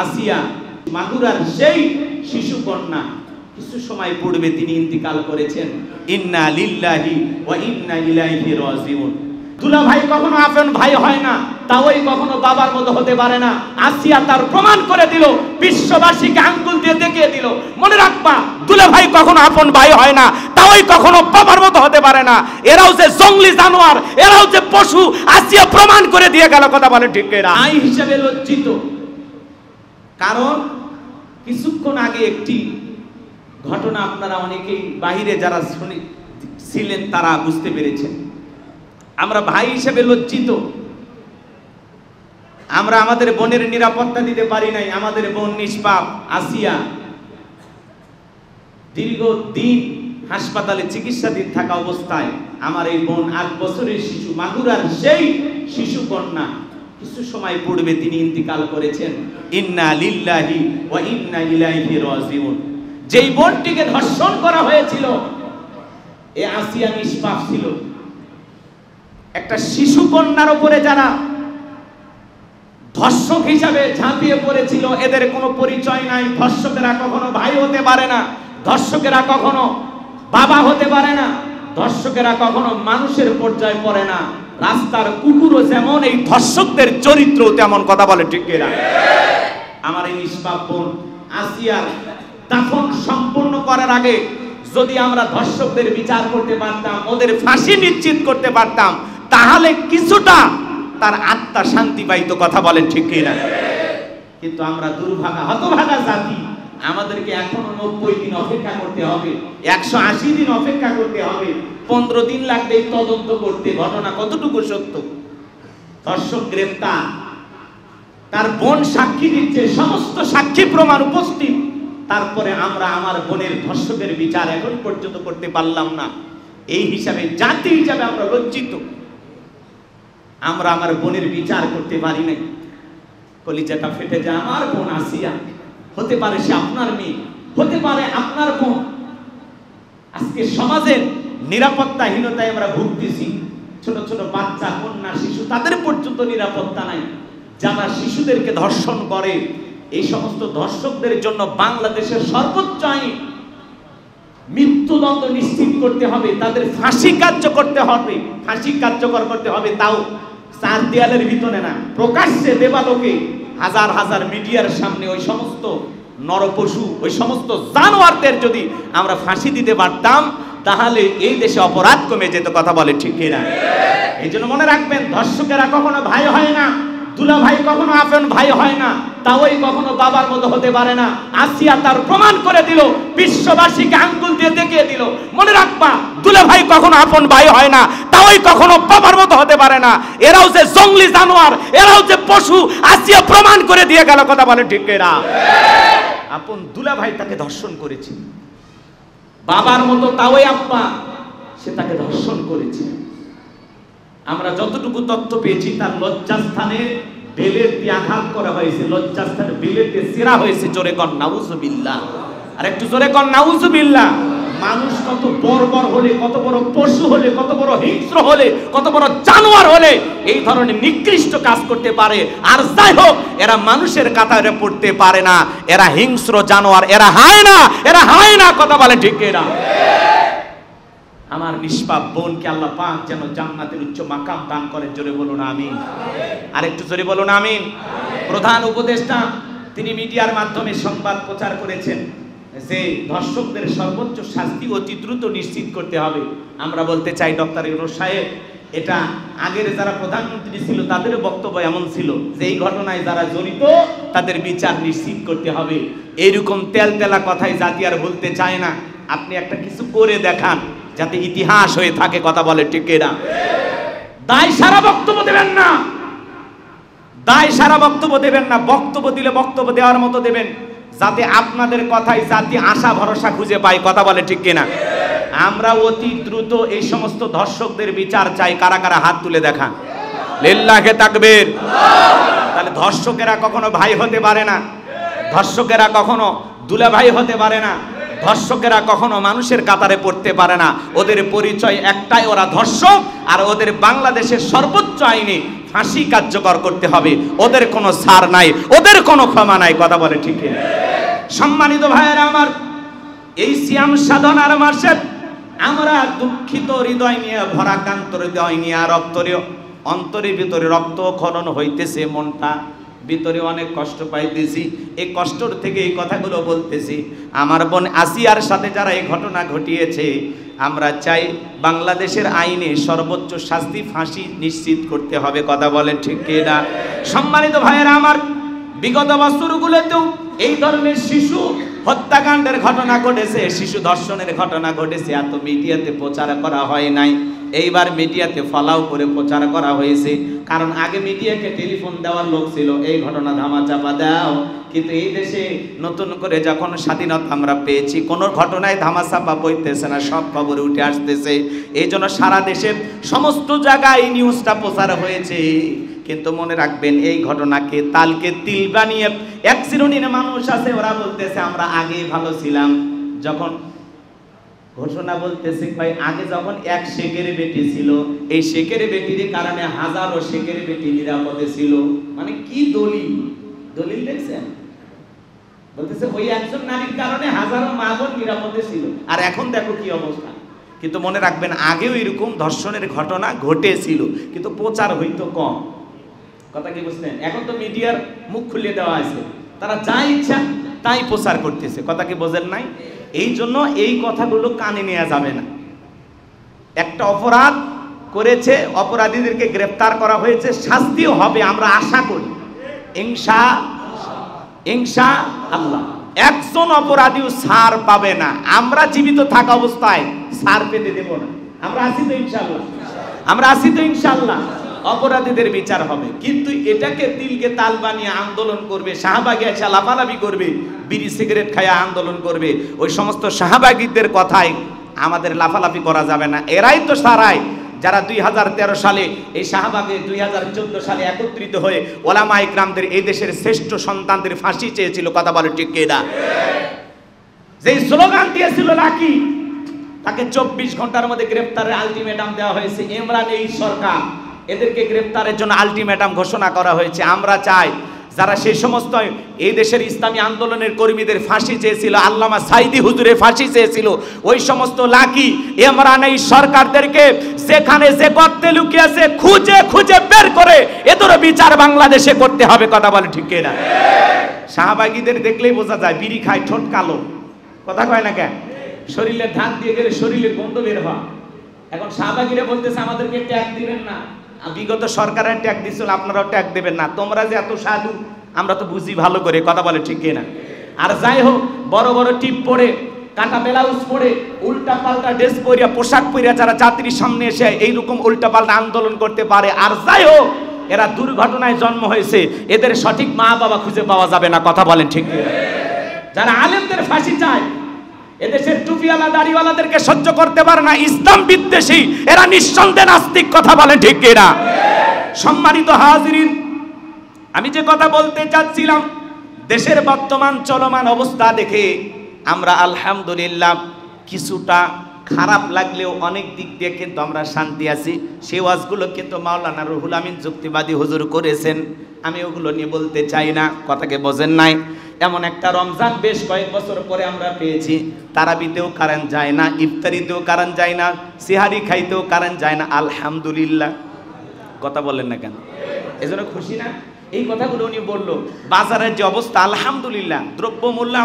আসিয়া মাগুরার সেই শিশু কন্যা কিছু সময় পূর্বে তিনি ইন্তিকাল করেছেন। ইন্না লিল্লাহি ওয়া ইন্না ইলাইহি রাজিউন। দুলা ভাই কখনো আপন ভাই হয় না, তাওই কখনো বাবার মতো হতে পারে না। আসিয়া তার প্রমাণ করে দিল, বিশ্ববাসীকে আঙ্গুল দিয়ে দেখিয়ে দিল, মনে রাখবা দুলা ভাই কখনো আপন ভাই হয় না, তাওই কখনো বাবার মতো হতে পারে না। এরাও যে জঙ্গলি জানোয়ার, এরাও যে পশু, আসিয়া প্রমাণ করে দিয়ে গেল। কথা বলে ঠিক এরা আই হিসেবে লজ্জিত। কারণ কিছুক্ষণ আগে একটি ঘটনা আপনারা অনেকেই বাহিরে যারা ছিলেন তারা বুঝতে পেরেছেন। আমরা ভাই হিসেবে লজ্জিত। আমরা আমাদের বোনের নিরাপত্তা দিতে পারি নাই। আমাদের বোন নিষ্পাপ আসিয়া দীর্ঘদিন হাসপাতালে চিকিৎসাধীন থাকা অবস্থায় আমার এই বোন 8 বছরের শিশু মাগুরার সেই শিশু কন্যা কিছু সময় পূর্বে তিনি ইন্তিকাল করেছেন। ইন্না লিল্লাহি ওয়া ইন্না ইলাইহি রাজিউন। যেই বোনটিকে ধর্ষণ করা হয়েছিল এ আসিয়া নিষ্পাপ ছিল। একটা শিশু কন্যার উপরে যারা ধর্ষক হিসাবে ঝাঁপিয়ে পড়েছিল এদের কোনো পরিচয় নাই। ধর্ষকেরা কখনো ভাই হতে পারে না, ধর্ষকেরা কখনো বাবা হতে পারে না, ধর্ষকেরা কখনো মানুষের পর্যায়ে পড়ে না। রাস্তার কুকুরও যেমন এই ধর্ষকদের চরিত্র তেমন। কথা বলে ঠিক এরা। আমার এই নিষ্পাপ বোন আসিয়ার দাফন সম্পূর্ণ করার আগে যদি আমরা ধর্ষকদের বিচার করতে পারতাম, ওদের ফাঁসি নিশ্চিত করতে পারতাম, তাহলে কিছুটা তার আত্মা শান্তি পাইতো। কথা বলেন ঠিক কিনা? কিন্তু আমরা দুর্ভাগা হতভাগা জাতি। আমাদেরকে এখনো 90 দিন অপেক্ষা করতে হবে, 180 দিন অপেক্ষা করতে হবে, 15 দিন লাগবে তদন্ত করতে ঘটনা কতটুকু সত্য। ধর্ষক গ্রেফতার, তার বোন সাক্ষী দিচ্ছে, সমস্ত সাক্ষী প্রমাণ উপস্থিত, তারপরে আমরা আমার বোনের ধর্ষকের বিচার এখন পর্যন্ত করতে পারলাম না। এই হিসাবে জাতি হিসাবে আমরা লজ্জিত। আমরা আমার বোনের বিচার করতে পারি নাই। কলিজাটা ফেটে যায়। আমার বোন আসিয়া, হতে পারে সে আপনার মেয়ে, হতে পারে আপনার বোন। আজকে সমাজের নিরাপত্তাহীনতায় আমরা ভুগতেছি। ছোট ছোট বাচ্চা, কন্যা, শিশু, তাদের পর্যন্ত নিরাপত্তা নাই। যারা শিশুদেরকে ধর্ষণ করে এই সমস্ত ধর্ষকদের জন্য বাংলাদেশের সর্বোচ্চ আইন মৃত্যুদণ্ড নিশ্চিত করতে হবে, তাদের ফাঁসি কার্য করতে হবে, ফাঁসি কার্যকর করতে হবে। তাও 4 দেয়ালের ভিতরে না, প্রকাশ্যে দেবালোকে হাজার হাজার মিডিয়ার সামনে ওই সমস্ত নরপশু, ওই সমস্ত জানোয়ারদের যদি আমরা ফাঁসি দিতে পারতাম তাহলে এই দেশে অপরাধ কমে যেত। কথা বলে ঠিক কিনা? এই জন্য মনে রাখবেন, ধর্ষকেরা কখনো ভাই হয় না, দুলা ভাই কখনো আপন ভাই হয় না, তাওই কখনো বাবার মতো হতে পারে না। আসিয়া তার প্রমাণ করে দিল, বিশ্ববাসীকে আঙ্গুল দিয়ে দেখিয়ে দিল, মনে রাখবা দুলা ভাই কখনো আপন ভাই হয় না, তাওই কখনো বাবার মতো হতে পারে না। এরাও যে জঙ্গলি জানোয়ার, এরাও যে পশু, আসিয়া প্রমাণ করে দিয়ে গেল। কথা বলে ঠিক এরা। আপন দুলা ভাই তাকে ধর্ষণ করেছে, বাবার মতো তাওই আব্বা, সে তাকে ধর্ষণ করেছে। আমরা যতটুকু তথ্য পেয়েছি তার লজ্জাস্থানে বেলের দিয়ে আঘাত করা হয়েছে, লজ্জাস্থানে বেলের দিয়ে ছেঁড়া হয়েছে। জোরে কর নাউজুবিল্লাহ, আর একটু জোরে কর নাউজুবিল্লাহ। মানুষ কত বর্বর হলে, কত বড় পশু হলে, কত বড় হিংস্র হলে, কত বড় জানোয়ার হলে এই ধরনের নিকৃষ্ট কাজ করতে পারে। আর যাই হোক, এরা মানুষের কাতারে পড়তে পারে না, এরা হিংস্র জানোয়ার, এরা হায় না, এরা হায় না। কথা বলে ঠিক এরা। আমার নিষ্পাপ বোনকে আল্লাহ পাক যেন জান্নাতের উচ্চ মাকাম দান করেন। জোরে বলুন আমিন। আর একটু জোরে বলুন আমিন। প্রধান উপদেষ্টা তিনি মিডিয়ার মাধ্যমে সংবাদ প্রচার করেছেন যে ধর্ষকদের সর্বোচ্চ শাস্তি অতি দ্রুত নিশ্চিত করতে হবে। আমরা বলতে চাই ডক্টর ইউনূস সাহেব, এটা আগের যারা প্রধানমন্ত্রী ছিল তাদের বক্তব্য এমন ছিল যে এই ঘটনায় যারা জড়িত তাদের বিচার নিশ্চিত করতে হবে। এইরকম তেলতেলা কথাই জাতি আর বলতে চায় না। আপনি একটা কিছু করে দেখান যাতে ইতিহাস হয়ে থাকে। কথা বলে ঠিক এরা। দায় সারা বক্তব্য দেবেন না, দায় সারা বক্তব্য দেবেন না। বক্তব্য দিলে বক্তব্য দেওয়ার মতো দেবেন যাতে আপনাদের কথায় জাতি আশা ভরসা খুঁজে পায়। কথা বলে ঠিক কিনা? আমরা অতি দ্রুত এই সমস্ত ধর্ষকদের বিচার চাই। কারা কারা হাত তুলে দেখান। লিল্লাহে তাকবীর। তাহলে ধর্ষকেরা কখনো ভাই হতে পারে না, ধর্ষকেরা কখনো দুলা ভাই হতে পারে না, ধর্ষকেরা কখনো মানুষের কাতারে পড়তে পারে না। ওদের পরিচয় একটাই, ওরা ধর্ষক। আর ওদের বাংলাদেশের সর্বোচ্চ আইনে ফাঁসি কার্যকর করতে হবে। ওদের কোনো ছাড় নাই, ওদের কোনো ক্ষমা নাই। কথা বলে ঠিক কিনা? সম্মানিত ভাইয়েরা আমার, এই সিয়াম সাধনার মাসে আমরা দুঃখিত হৃদয় নিয়ে, ভরাক্রান্ত হৃদয় নিয়ে, অন্তরের ভিতরে রক্ত খনন হইতেছে, মনটা ভিতরে অনেক কষ্ট পাইতেছি। এই কষ্টর থেকে এই কথাগুলো বলতেছি। আমার বোন আসিয়ার সাথে যারা এই ঘটনা ঘটিয়েছে, আমরা চাই বাংলাদেশের আইনে সর্বোচ্চ শাস্তি ফাঁসি নিশ্চিত করতে হবে। কথা বলেন ঠিক কিনা? সম্মানিত ভাইয়েরা আমার, বিগত বছরগুলোতেও এই ধরনের শিশু হত্যাকাণ্ডের ঘটনা ঘটেছে, শিশু ধর্ষণের ঘটনা ঘটেছে। এত মিডিয়াতে প্রচার করা হয় নাই, এইবার মিডিয়াতে ফলাও করে প্রচার করা হয়েছে। কারণ আগে মিডিয়াকে টেলিফোন দেওয়ার লোক ছিল, এই ঘটনা ধামাচাপা দাও। কিন্তু এই দেশে নতুন করে যখন স্বাধীনতা আমরা পেয়েছি, কোনো ঘটনায় ধামাচাপা বইতেছে না, সব খবরে উঠে আসতেছে। এই জন্য সারা দেশের সমস্ত জায়গায় নিউজটা প্রচার হয়েছে। কিন্তু মনে রাখবেন, এই ঘটনাকে তালকে তিল বানিয়ে এক শ্রেণীর মানুষ আছে, ওরা বলতেছে আমরা আগে ভালো ছিলাম। যখন ঘোষণা বলতেছে ভাই, আগে যখন এক শেখের বেটি ছিল, এই শেখের বেটির কারণে হাজারো শেখের বেটি নিরাপদে ছিল। মানে কি দলিল দেখছেন? বলতেছে ওই একজন নারীর কারণে হাজারো মা বোন নিরাপদে ছিল। আর এখন দেখো কি অবস্থা। কিন্তু মনে রাখবেন, আগেও এরকম ধর্ষণের ঘটনা ঘটেছিল, কিন্তু প্রচার হইতো কম। কথা কি বুঝলেন? এখন তো মিডিয়ার মুখ খুলে দেওয়া আছে, তারা যা ইচ্ছা তাই প্রচার করতেছে। কথা কি বোঝেন নাই? এই জন্য এই কথাগুলো কানে নেওয়া যাবে না। একটা অপরাধ করেছে, অপরাধীদেরকে গ্রেফতার করা হয়েছে, শাস্তিও হবে আমরা আশা করি ইনশাআল্লাহ। একজন অপরাধীও ছাড় পাবে না। আমরা জীবিত থাকা অবস্থায় ছাড় পেতে দেব না। আমরা আছি তো ইনশাআল্লাহ। অপরাধীদের বিচার হবে। কিন্তু এটাকে তিলকে তাল বানিয়ে আন্দোলন করবে, শাহবাগী এসে লাফালাফি করবে, বিড়ি সিগারেট খায়া আন্দোলন করবে, ওই সমস্ত শাহবাগীদের কথায় আমাদের লাফালাফি করা যাবে না। এরাই তো সারাই যারা 2013 সালে এই শাহবাগে 2014 সালে একত্রিত হয়ে ওলামা ইকরামদের, এই দেশের শ্রেষ্ঠ সন্তানদের ফাঁসি চেয়েছিল। কথা বলে ঠিক কিনা? যেই স্লোগান দিয়েছিল লাকি, তাকে 24 ঘন্টার মধ্যে গ্রেফতারের আলটিমেটাম দেওয়া হয়েছে। ইমরান এই সরকার, এদেরকে গ্রেফতারের জন্য আলটিমেটাম ঘোষণা করা হয়েছে। আমরা চাই যারা সেই সমস্ত এই দেশের ইসলামী আন্দোলনের কর্মীদের ফাঁসি চেয়েছিল, আল্লামা সাইদি হুজুরের ফাঁসি চেয়েছিল, ওই সমস্ত লাকি ইমরান এই সরকারদেরকে যেখানে যে গর্তে লুকিয়েছে খুঁজে খুঁজে বের করে এদেরও বিচার বাংলাদেশে করতে হবে। কথা বলে ঠিক কিনা? শাহবাগীদের দেখলেই বোঝা যায়, বিড়ি খায়, ঠোঁট কালো, কথা কয় না কেন? শরীরে ধান দিয়ে গেলে শরীরের গন্ধ বের হয়। এখন শাহবাগীরা বলতেছে আমাদেরকে ট্যাগ দিবেন না। বিগত সরকারের ট্যাগ দিছিল, আপনারাও ট্যাগ দেবেন না। তোমরা যে এত সাধু আমরা তো বুঝি ভালো করে। কথা বলে ঠিক কিনা? আর যাই হোক, বড় বড় টিপ পরে, কাটা ব্লাউজ পরে, উল্টা পাল্টা ড্রেস পরিয়া, পোশাক পরিয়া যারা যাত্রীর সামনে এসে এইরকম উল্টা পাল্টা আন্দোলন করতে পারে, আর যাই হোক এরা দুর্ঘটনায় জন্ম হয়েছে, এদের সঠিক মা বাবা খুঁজে পাওয়া যাবে না। কথা বলেন ঠিক কিনা? যারা আলেমদের ফাঁসি চায়, এদেশের টুপিওয়ালা দাড়িওয়ালাদেরকে সহ্য করতে পারে না, ইসলাম বিদ্বেষী, এরা নিঃসন্দেহে নাস্তিক। কথা বলেন ঠিক কিনা? সম্মানিত হাজিরিন, আমি যে কথা বলতে চাচ্ছিলাম, দেশের বর্তমান চলমান অবস্থা দেখে আমরা আলহামদুলিল্লাহ কিছুটা খারাপ লাগলেও অনেক দিক দিয়ে কিন্তু আমরা শান্তি আছি। সেই ওয়াজগুলো কিন্তু মাওলানা রুহুল আমিন যুক্তিবাদী হুজুর করেছেন, আমি ওগুলো নিয়ে বলতে চাই না। কথাকে বোঝেন নাই? এমন একটা রমজান বেশ কয়েক বছর পরে আমরা পেয়েছি, তারাবিতেও কারেন্ট যায় না, ইফতারিতেও কারেন্ট যায় না, সিহারি খাইতেও কারেন্ট যায় না। আলহামদুলিল্লাহ। কথা বলেন না কেন? এজন্য খুশি না? এই কথাগুলো উনি বললো। বাজারের যে অবস্থা, আলহামদুলিল্লাহ, দ্রব্যমূল্য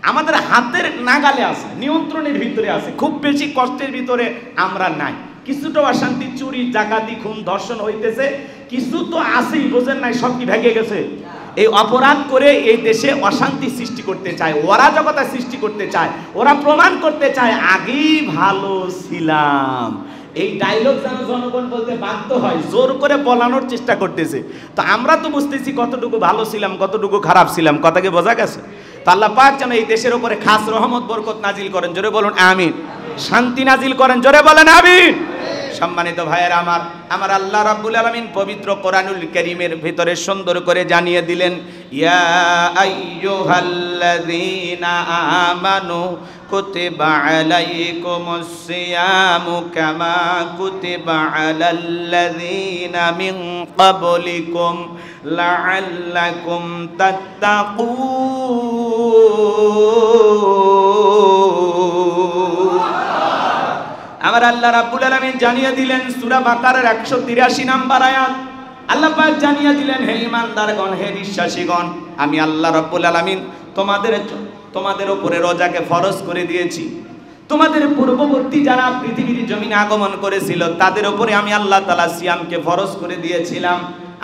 আমাদের হাতের নাগালে আছে, নিয়ন্ত্রণের ভিতরে আছে। খুব বেশি কষ্টের ভিতরে আমরা নাই। কিছুটা অশান্তি, চুরি, ডাকাতি, খুন, ধর্ষণ হইতেছে, কিছু তো আছেই, বোঝেন নাই? সব কি ভেঙে গেছে? এই অপরাধ করে এই দেশে অশান্তি সৃষ্টি করতে চায়, অরাজকতা সৃষ্টি করতে চায়, ওরা প্রমাণ করতে চায় আগেই ভালো ছিলাম। এই ডায়লগ যেন জনগণ বলতে বাধ্য হয়, জোর করে বলানোর চেষ্টা করতেছে। তো আমরা তো বুঝতেছি কতটুকু ভালো ছিলাম, কতটুকু খারাপ ছিলাম। কথাকে বোঝা গেছে? তো আল্লাহ পাক যেন এই দেশের উপরে খাস রহমত বরকত নাজিল করেন। জোরে বলুন আমিন। শান্তি নাজিল করেন। জোরে বলেন আমিন। সম্মানিত ভাইয়েরা আমার আল্লাহ রাব্বুল আলামিন পবিত্র কোরআনুল কারীমের ভিতরে সুন্দর করে জানিয়ে দিলেন, ইয়া আইয়ুহাল্লাযীনা আমানু কুতিবা আলাইকুমুস সিয়ামু কামা কুতিবা আলাল্লাযীনা মিন ক্বাবলিকুম লাআল্লাকুম তাত্তাকুন। আমার আল্লাহ রাব্বুল আলামিন জানিয়ে দিলেন সূরা বাকারার 183 নম্বর আয়াত, আল্লাহ পাক জানিয়ে দিলেন, হে ঈমানদারগণ, হে বিশ্বাসীগণ, আমি আল্লাহ রাব্বুল আলামিন তোমাদের উপরে রোজাকে ফরজ করে দিয়েছি। তোমাদের পূর্ববর্তী যারা পৃথিবীর জমিনে আগমন করেছিল তাদের উপরে আমি আল্লাহ তাআলা সিয়ামকে ফরজ করে দিয়েছিলাম।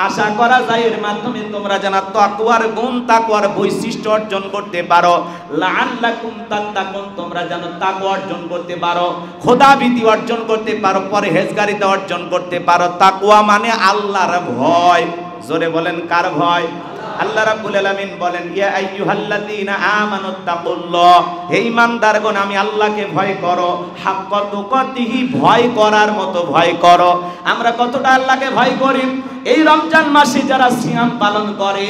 আশা করা যায় এর মাধ্যমে তোমরা যেন তাকওয়ার গুণ, তাকওয়ার বৈশিষ্ট্য অর্জন করতে পারো। লাআল্লাকুম তাত্তাকুন, তোমরা যেন তাকওয়া অর্জন করতে পারো, খোদাভীতি অর্জন করতে পারো, পরহেজগারিতা অর্জন করতে পারো। তাকওয়া মানে আল্লাহর ভয়। জোরে বলেন, কার ভয়? আল্লাহ রাব্বুল আলামিন বলেন, ইয়া আইয়ুহাল্লাযীনা আমানুত্তাকুল্লাহ, হে ঈমানদারগণ, আমি আল্লাহকে ভয় করো। হাক্কা তুকাতিহি, ভয় করার মতো ভয় করো। আমরা কতটা আল্লাহকে ভয় করি? এই রমজান মাসে যারা সিয়াম পালন করে,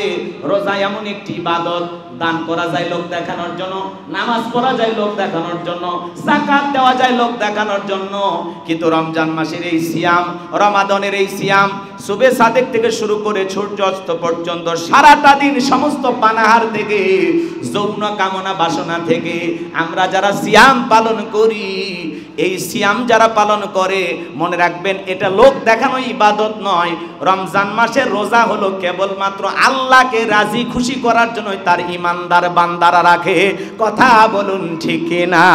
রোজা এমন একটি ইবাদত, দান করা যায় লোক দেখানোর জন্য, নামাজ পড়া যায় লোক দেখানোর জন্য, যাকাত দেওয়া যায় লোক দেখানোর জন্য, কিন্তু রমজান মাসের এই সিয়াম, রমাদানের এই সিয়াম, সুবে সাদেক থেকে শুরু করে সূর্য অস্ত পর্যন্ত সারাটা দিন সমস্ত পানাহার থেকে, যৌন কামনা বাসনা থেকে আমরা যারা সিয়াম পালন করি, এই সিয়াম যারা পালন করে, মনে রাখবেন এটা লোক দেখানো ইবাদত নয়। রমজান মাসের রোজা হলো কেবলমাত্র আল্লাহকে রাজি খুশি করার জন্য তার ঈমানদার বান্দারা রাখে। কথা বলুন ঠিক না?